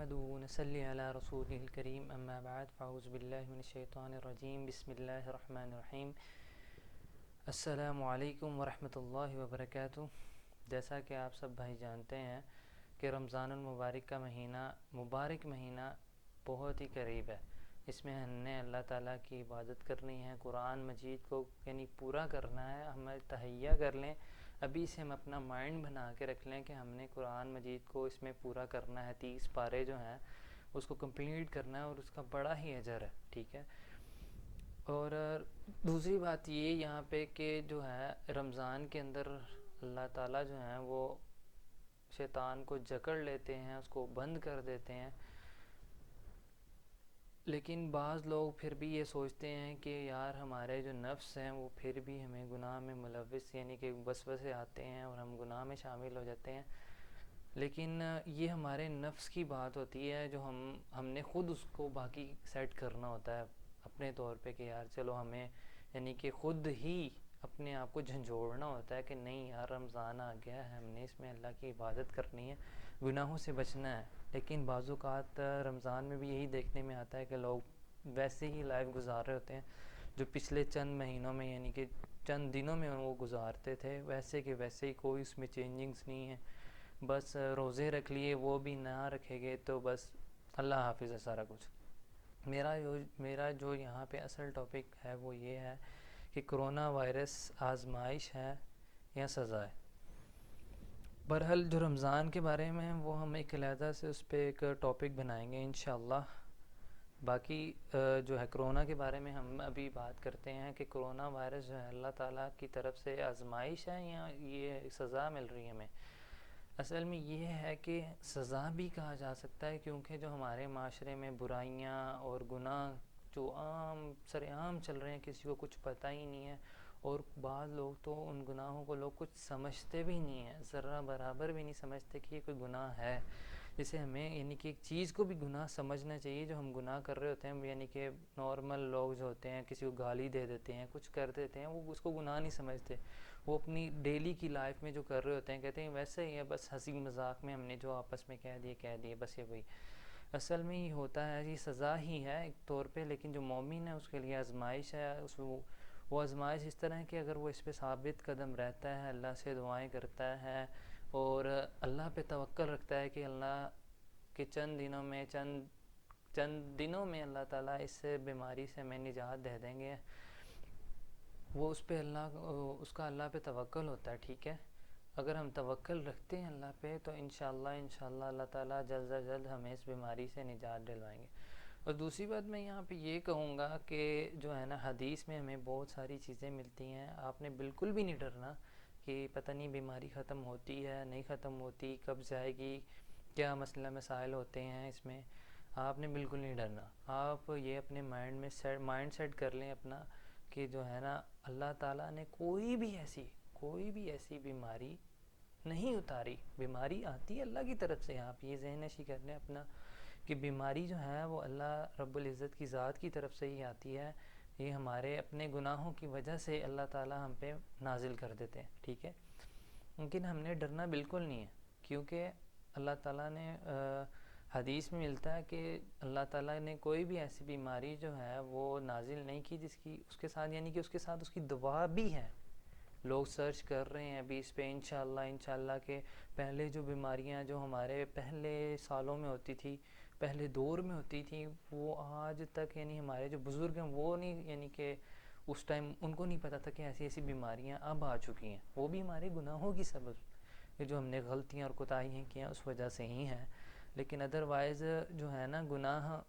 نحمده ونصلي على رسوله الكريم اما بعد فاعوذ باللہ من الشیطان الرجیم بسم اللہ الرحمن الرحیم السلام علیکم ورحمۃ اللہ وبرکاتہ۔ جیسا کہ آپ سب بھائی جانتے ہیں کہ رمضان المبارک کا مبارک مہینہ بہت ہی قریب ہے۔ اس میں ہم نے اللہ تعالیٰ کی عبادت کرنی ہے، قرآن مجید کو یعنی پورا کرنا ہے۔ ہمیں تہیہ کر لیں، ابھی سے ہم اپنا مائنڈ بنا کے رکھ لیں کہ ہم نے قرآن مجید کو اس میں پورا کرنا ہے، 30 پارے جو ہیں اس کو کمپلیٹ کرنا ہے، اور اس کا بڑا ہی اجر ہے، ٹھیک ہے۔ اور دوسری بات یہ یہاں پہ کہ جو ہے رمضان کے اندر اللہ تعالیٰ جو ہیں وہ شیطان کو جکڑ لیتے ہیں، اس کو بند کر دیتے ہیں، لیکن بعض لوگ پھر بھی یہ سوچتے ہیں کہ یار ہمارے جو نفس ہیں وہ پھر بھی ہمیں گناہ میں ملوث یعنی کہ وسوسے آتے ہیں اور ہم گناہ میں شامل ہو جاتے ہیں۔ لیکن یہ ہمارے نفس کی بات ہوتی ہے جو ہم نے خود اس کو باقی سیٹ کرنا ہوتا ہے اپنے طور پہ کہ یار چلو ہمیں یعنی کہ خود ہی اپنے آپ کو جھنجھوڑنا ہوتا ہے کہ نہیں یار رمضان آ گیا ہے، ہم نے اس میں اللہ کی عبادت کرنی ہے، گناہوں سے بچنا ہے۔ لیکن بعض اوقات رمضان میں بھی یہی دیکھنے میں آتا ہے کہ لوگ ویسے ہی لائف گزار رہے ہوتے ہیں جو پچھلے چند مہینوں میں یعنی کہ چند دنوں میں وہ گزارتے تھے، ویسے کہ ویسے ہی، کوئی اس میں چینجنگز نہیں ہے۔ بس روزے رکھ لیے، وہ بھی نہ رکھے گئے تو بس اللہ حافظ ہے سارا کچھ۔ میرا جو یہاں پہ اصل ٹاپک ہے وہ یہ ہے کہ کرونا وائرس آزمائش ہے یا سزا ہے۔ بہرحال جو رمضان کے بارے میں وہ ہم ایک علیحدہ سے اس پہ ایک ٹاپک بنائیں گے انشاءاللہ۔ باقی جو ہے کرونا کے بارے میں ہم ابھی بات کرتے ہیں کہ کرونا وائرس جو ہے اللہ تعالیٰ کی طرف سے آزمائش ہے یا یہ سزا مل رہی ہے ہمیں۔ اصل میں یہ ہے کہ سزا بھی کہا جا سکتا ہے، کیونکہ جو ہمارے معاشرے میں برائیاں اور گناہ جو سر عام چل رہے ہیں، کسی کو کچھ پتہ ہی نہیں ہے، اور بعض لوگ تو ان گناہوں کو لوگ کچھ سمجھتے بھی نہیں ہیں، ذرہ برابر بھی نہیں سمجھتے کہ یہ کوئی گناہ ہے۔ جسے ہمیں یعنی کہ ایک چیز کو بھی گناہ سمجھنا چاہیے جو ہم گناہ کر رہے ہوتے ہیں، یعنی کہ نارمل لوگ جو ہوتے ہیں کسی کو گالی دے دیتے ہیں، کچھ کر دیتے ہیں، وہ اس کو گناہ نہیں سمجھتے۔ وہ اپنی ڈیلی کی لائف میں جو کر رہے ہوتے ہیں کہتے ہیں ویسے ہی ہے، بس ہنسی مذاق میں ہم نے جو آپس میں کہہ دیے بس یہ وہی۔ اصل میں یہ ہوتا ہے، یہ سزا ہی ہے ایک طور پہ، لیکن جو مومن ہے اس کے لیے آزمائش ہے۔ وہ آزمائش اس طرح ہے کہ اگر وہ اس پہ ثابت قدم رہتا ہے، اللہ سے دعائیں کرتا ہے اور اللہ پہ توکل رکھتا ہے کہ اللہ کے چند دنوں میں اللہ تعالیٰ اس بیماری سے ہمیں نجات دے دیں گے، وہ اس کا اللہ پہ توکل ہوتا ہے، ٹھیک ہے۔ اگر ہم توکل رکھتے ہیں اللہ پہ تو انشاءاللہ اللہ تعالیٰ جلد از جلد ہمیں اس بیماری سے نجات دلوائیں گے۔ اور دوسری بات میں یہاں پہ یہ کہوں گا کہ جو ہے نا حدیث میں ہمیں بہت ساری چیزیں ملتی ہیں، آپ نے بالکل بھی نہیں ڈرنا کہ پتہ نہیں بیماری ختم ہوتی ہے نہیں ختم ہوتی، کب جائے گی، کیا مسئلہ مسائل ہوتے ہیں اس میں، آپ نے بالکل نہیں ڈرنا۔ آپ یہ اپنے مائنڈ سیٹ کر لیں اپنا کہ جو ہے نا اللہ تعالیٰ نے کوئی بھی ایسی بیماری نہیں اتاری۔ بیماری آتی ہے اللہ کی طرف سے، آپ یہ ذہن نشی کر لیں اپنا کہ بیماری جو ہے وہ اللہ رب العزت کی ذات کی طرف سے ہی آتی ہے، یہ ہمارے اپنے گناہوں کی وجہ سے اللہ تعالیٰ ہم پہ نازل کر دیتے ہیں، ٹھیک ہے۔ لیکن ہم نے ڈرنا بالکل نہیں ہے، کیونکہ اللہ تعالیٰ نے حدیث میں ملتا ہے کہ اللہ تعالیٰ نے کوئی بھی ایسی بیماری جو ہے وہ نازل نہیں کی جس کی اس کے ساتھ یعنی کہ اس کے ساتھ اس کی دوا بھی ہے۔ لوگ سرچ کر رہے ہیں ابھی اس پہ انشاءاللہ کہ پہلے جو بیماریاں جو ہمارے پہلے سالوں میں ہوتی تھی، پہلے دور میں ہوتی تھی، وہ آج تک یعنی ہمارے جو بزرگ ہیں وہ نہیں یعنی کہ اس ٹائم ان کو نہیں پتہ تھا کہ ایسی بیماریاں اب آ چکی ہیں، وہ بھی ہمارے گناہوں کی سبب، یہ جو ہم نے غلطیاں اور کوتاہیاں کی ہیں اس وجہ سے ہی ہیں۔ لیکن ادروائز جو ہے نا گناہ،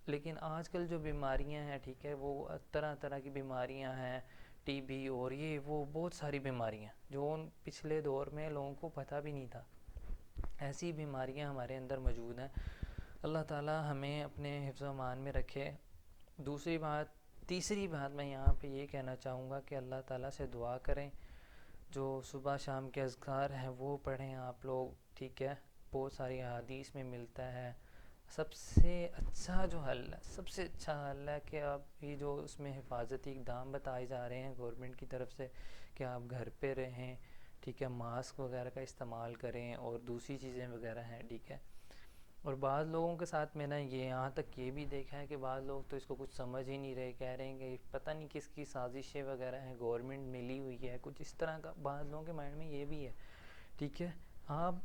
لیکن آج کل جو بیماریاں ہیں ٹھیک ہے، وہ طرح کی بیماریاں ہیں، ٹی بی اور یہ وہ بہت ساری بیماریاں جو ان پچھلے دور میں لوگوں کو پتہ بھی نہیں تھا، ایسی بیماریاں ہمارے اندر موجود ہیں۔ اللہ تعالیٰ ہمیں اپنے حفظ و امان میں رکھے۔ تیسری بات میں یہاں پہ یہ کہنا چاہوں گا کہ اللہ تعالیٰ سے دعا کریں، جو صبح شام کے اذکار ہیں وہ پڑھیں آپ لوگ، ٹھیک ہے۔ بہت ساری احادیث میں ملتا ہے، سب سے اچھا حل ہے کہ آپ یہ جو اس میں حفاظتی اقدام بتائے جا رہے ہیں گورنمنٹ کی طرف سے کہ آپ گھر پہ رہیں، ٹھیک ہے، ماسک وغیرہ کا استعمال کریں اور دوسری چیزیں وغیرہ ہیں، ٹھیک ہے۔ اور بعض لوگوں کے ساتھ میں نے یہاں تک یہ بھی دیکھا ہے کہ بعض لوگ تو اس کو کچھ سمجھ ہی نہیں رہے، کہہ رہے ہیں کہ پتہ نہیں کس کی سازشیں وغیرہ ہیں، گورنمنٹ ملی ہوئی ہے، کچھ اس طرح کا بعض لوگوں کے مائنڈ میں یہ بھی ہے. ٹھیک ہے، آپ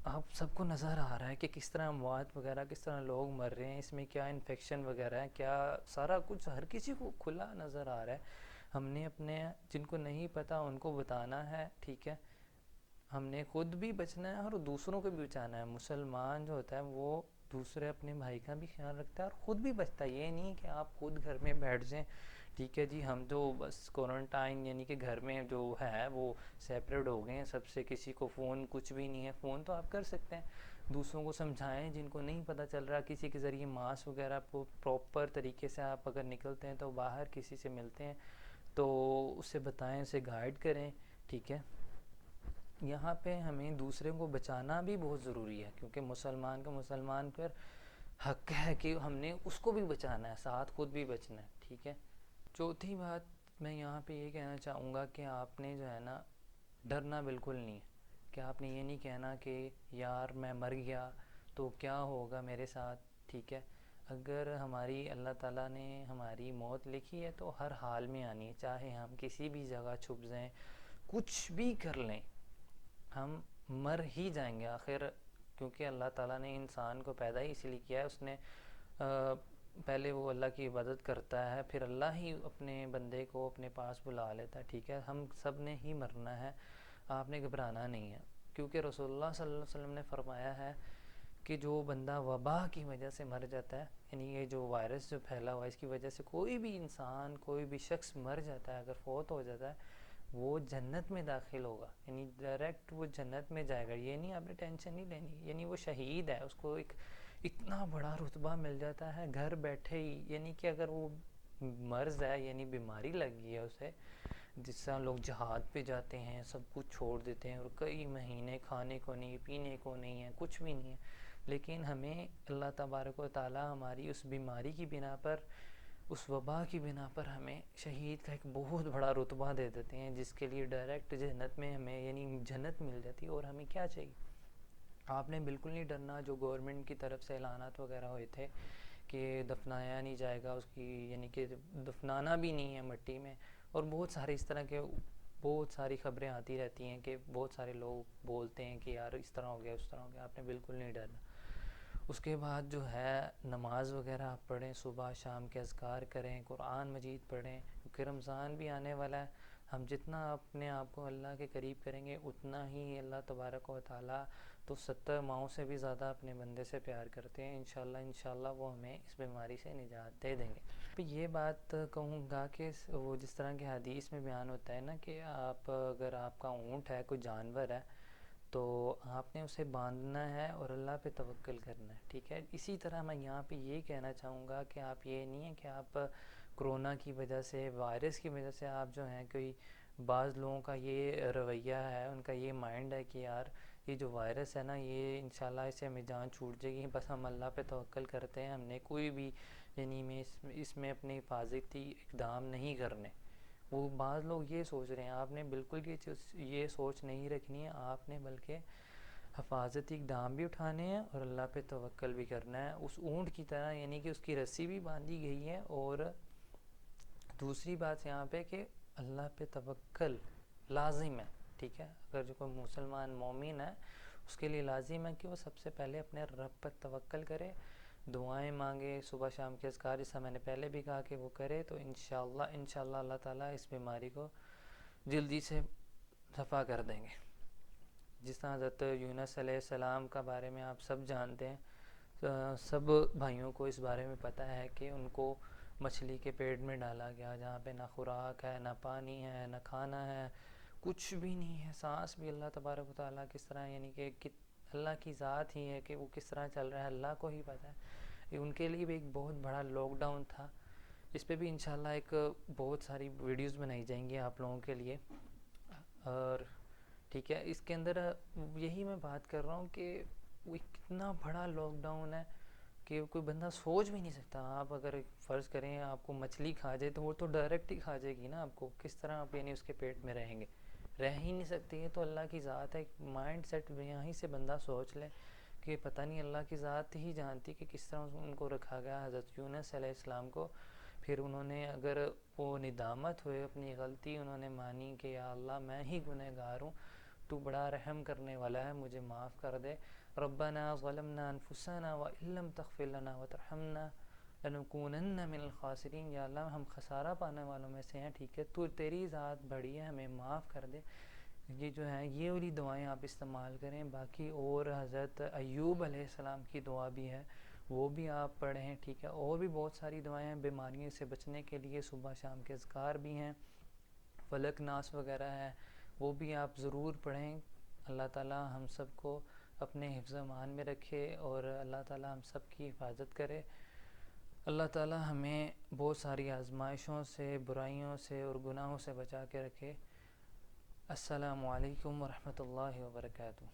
آپ سب کو نظر آ رہا ہے کہ کس طرح اموات وغیرہ، کس طرح لوگ مر رہے ہیں، اس میں کیا انفیکشن وغیرہ ہے، کیا سارا کچھ ہر کسی کو کھلا نظر آ رہا ہے. ہم نے اپنے جن کو نہیں پتہ ان کو بتانا ہے. ٹھیک ہے، ہم نے خود بھی بچنا ہے اور دوسروں کو بھی بچانا ہے. مسلمان جو ہوتا ہے وہ دوسرے اپنے بھائی کا بھی خیال رکھتا ہے اور خود بھی بچتا ہے. یہ نہیں کہ آپ خود گھر میں بیٹھ جائیں، ٹھیک ہے جی ہم تو بس کوارنٹائن یعنی کہ گھر میں جو ہے وہ سیپریٹ ہو گئے ہیں سب سے، کسی کو فون کچھ بھی نہیں ہے. فون تو آپ کر سکتے ہیں، دوسروں کو سمجھائیں جن کو نہیں پتہ چل رہا، کسی کے ذریعے ماسک وغیرہ پراپر طریقے سے آپ اگر نکلتے ہیں تو باہر کسی سے ملتے ہیں تو اسے بتائیں، اسے گائیڈ کریں. ٹھیک ہے، یہاں پہ ہمیں دوسرے کو بچانا بھی بہت ضروری ہے، کیونکہ مسلمان کا مسلمان پر حق ہے کہ ہم نے اس کو بھی بچانا ہے، ساتھ خود بھی بچنا ہے. ٹھیک ہے، چوتھی بات میں یہاں پہ یہ کہنا چاہوں گا کہ آپ نے جو ہے نا ڈرنا بالکل نہیں ہے. کہ آپ نے یہ نہیں کہنا کہ یار میں مر گیا تو کیا ہوگا میرے ساتھ. ٹھیک ہے، اگر ہماری اللہ تعالیٰ نے ہماری موت لکھی ہے تو ہر حال میں آنی ہے، چاہے ہم کسی بھی جگہ چھپ جائیں، کچھ بھی کر لیں، ہم مر ہی جائیں گے آخر. کیونکہ اللہ تعالیٰ نے انسان کو پیدا ہی اس لیے کیا ہے، اس نے پہلے وہ اللہ کی عبادت کرتا ہے، پھر اللہ ہی اپنے بندے کو اپنے پاس بلا لیتا ہے. ٹھیک ہے، ہم سب نے ہی مرنا ہے، آپ نے گھبرانا نہیں ہے. کیونکہ رسول اللہ صلی اللہ علیہ وسلم نے فرمایا ہے کہ جو بندہ وبا کی وجہ سے مر جاتا ہے، یعنی یہ جو وائرس جو پھیلا ہوا ہے اس کی وجہ سے کوئی بھی انسان، کوئی بھی شخص مر جاتا ہے، اگر فوت ہو جاتا ہے، وہ جنت میں داخل ہوگا، یعنی ڈائریکٹ وہ جنت میں جائے گا. یہ نہیں آپ نے ٹینشن نہیں لینی، یعنی وہ شہید ہے، اس کو ایک اتنا بڑا رتبہ مل جاتا ہے گھر بیٹھے ہی. یعنی کہ اگر وہ مرض ہے یعنی بیماری لگ گئی ہے اسے، جس طرح لوگ جہاد پہ جاتے ہیں سب کچھ چھوڑ دیتے ہیں اور کئی مہینے کھانے کو نہیں، پینے کو نہیں ہے، کچھ بھی نہیں ہے، لیکن ہمیں اللہ تبارک و تعالی ہماری اس بیماری کی بنا پر، اس وبا کی بنا پر ہمیں شہید کا ایک بہت بڑا رتبہ دے دیتے ہیں، جس کے لیے ڈائریکٹ جنت میں ہمیں یعنی جنت مل جاتی ہے. اور ہمیں کیا چاہیے؟ آپ نے بالکل نہیں ڈرنا. جو گورنمنٹ کی طرف سے اعلانات وغیرہ ہوئے تھے کہ دفنایا نہیں جائے گا اس کی، یعنی کہ دفنانا بھی نہیں ہے مٹی میں، اور بہت سارے اس طرح کے بہت ساری خبریں آتی رہتی ہیں کہ بہت سارے لوگ بولتے ہیں کہ یار اس طرح ہو گیا اس طرح ہو گیا. آپ نے بالکل نہیں ڈرنا. اس کے بعد جو ہے نماز وغیرہ آپ پڑھیں، صبح شام کے اذکار کریں، قرآن مجید پڑھیں، کیونکہ رمضان بھی آنے والا ہے. ہم جتنا اپنے آپ کو اللہ کے قریب کریں گے اتنا ہی اللہ تبارک و تعالیٰ تو 70 ماؤں سے بھی زیادہ اپنے بندے سے پیار کرتے ہیں. انشاءاللہ وہ ہمیں اس بیماری سے نجات دے دیں گے. پھر یہ بات کہوں گا کہ وہ جس طرح کے حدیث میں بیان ہوتا ہے نا کہ آپ اگر آپ کا اونٹ ہے، کوئی جانور ہے، تو آپ نے اسے باندھنا ہے اور اللہ پہ توکل کرنا ہے. ٹھیک ہے، اسی طرح میں یہاں پہ یہ کہنا چاہوں گا کہ آپ یہ نہیں ہے کہ آپ کرونا کی وجہ سے، وائرس کی وجہ سے آپ جو ہیں کوئی، بعض لوگوں کا یہ رویہ ہے، ان کا یہ مائنڈ ہے کہ یار یہ جو وائرس ہے نا یہ انشاءاللہ اس سے ہمیں جان چھوٹ جائے گی، بس ہم اللہ پہ توکل کرتے ہیں، ہم نے کوئی بھی یعنی میں اس میں اپنی حفاظتی اقدام نہیں کرنے. وہ بعض لوگ یہ سوچ رہے ہیں، آپ نے بالکل یہ سوچ نہیں رکھنی ہے. آپ نے بلکہ حفاظتی اقدام بھی اٹھانے ہیں اور اللہ پہ توکل بھی کرنا ہے اس اونٹ کی طرح، یعنی کہ اس کی رسی بھی باندھی گئی ہے. اور دوسری بات یہاں پہ کہ اللہ پہ توکل لازم ہے. ٹھیک ہے، اگر جو کوئی مسلمان مومن ہے اس کے لیے لازم ہے کہ وہ سب سے پہلے اپنے رب پر توکل کرے، دعائیں مانگے، صبح شام کے اذکار جیسا میں نے پہلے بھی کہا کہ وہ کرے، تو انشاءاللہ اللہ تعالیٰ اس بیماری کو جلدی سے دفع کر دیں گے. جس طرح حضرت یونس علیہ السلام کا بارے میں آپ سب جانتے ہیں، سب بھائیوں کو اس بارے میں پتہ ہے کہ ان کو مچھلی کے پیٹ میں ڈالا گیا، جہاں پہ نہ خوراک ہے، نہ پانی ہے، نہ کھانا ہے، کچھ بھی نہیں ہے. سانس بھی اللہ تبارک و تعالیٰ کس طرح، یعنی کہ اللہ کی ذات ہی ہے کہ وہ کس طرح چل رہا ہے اللہ کو ہی پتہ ہے. یہ ان کے لیے بھی ایک بہت بڑا لاک ڈاؤن تھا. اس پہ بھی انشاءاللہ ایک بہت ساری ویڈیوز بنائی جائیں گی آپ لوگوں کے لیے. اور ٹھیک ہے، اس کے اندر یہی میں بات کر رہا ہوں کہ وہ کتنا بڑا لاک ڈاؤن ہے کہ کوئی بندہ سوچ بھی نہیں سکتا. آپ اگر فرض کریں آپ کو مچھلی کھا جائے تو وہ تو ڈائریکٹ ہی کھا جائے گی نا آپ کو، کس طرح آپ یعنی اس کے پیٹ میں رہیں گے؟ رہ ہی نہیں سکتے. یہ تو اللہ کی ذات ہے. مائنڈ سیٹ یہیں سے بندہ سوچ لے کہ کہ پتہ نہیں اللہ کی ذات ہی جانتی کہ کس طرح ان کو رکھا گیا حضرت یونس علیہ السلام کو. پھر انہوں نے اگر وہ ندامت ہوئے اپنی غلطی انہوں نے مانی کہ یا اللہ میں ہی گنہگار ہوں, تو بڑا رحم کرنے والا ہے, مجھے معاف کر دے. ربنا ظلمنا انفسنا وان لم تغفر لنا وترحمنا لنکونن من الخاسرین, یا اللہ ہم خسارہ پانے والوں میں سے ہیں, ٹھیک ہے تو تیری ذات بڑی ہے, ہمیں معاف کر دے. یہ جو ہیں یہ والی دعائیں آپ استعمال کریں. باقی اور حضرت ایوب علیہ السلام کی دعا بھی ہے, وہ بھی آپ پڑھیں, ٹھیک ہے. اور بھی بہت ساری دعائیں ہیں بیماریوں سے بچنے کے لیے, صبح شام کے اذکار بھی ہیں, فلک ناس وغیرہ ہے, وہ بھی آپ ضرور پڑھیں. اللہ تعالی ہم سب کو اپنے حفظ و امان میں رکھے اور اللہ تعالی ہم سب کی حفاظت کرے. اللہ تعالی ہمیں بہت ساری آزمائشوں سے, برائیوں سے اور گناہوں سے بچا کے رکھے. السلام علیکم ورحمۃ اللہ وبرکاتہ.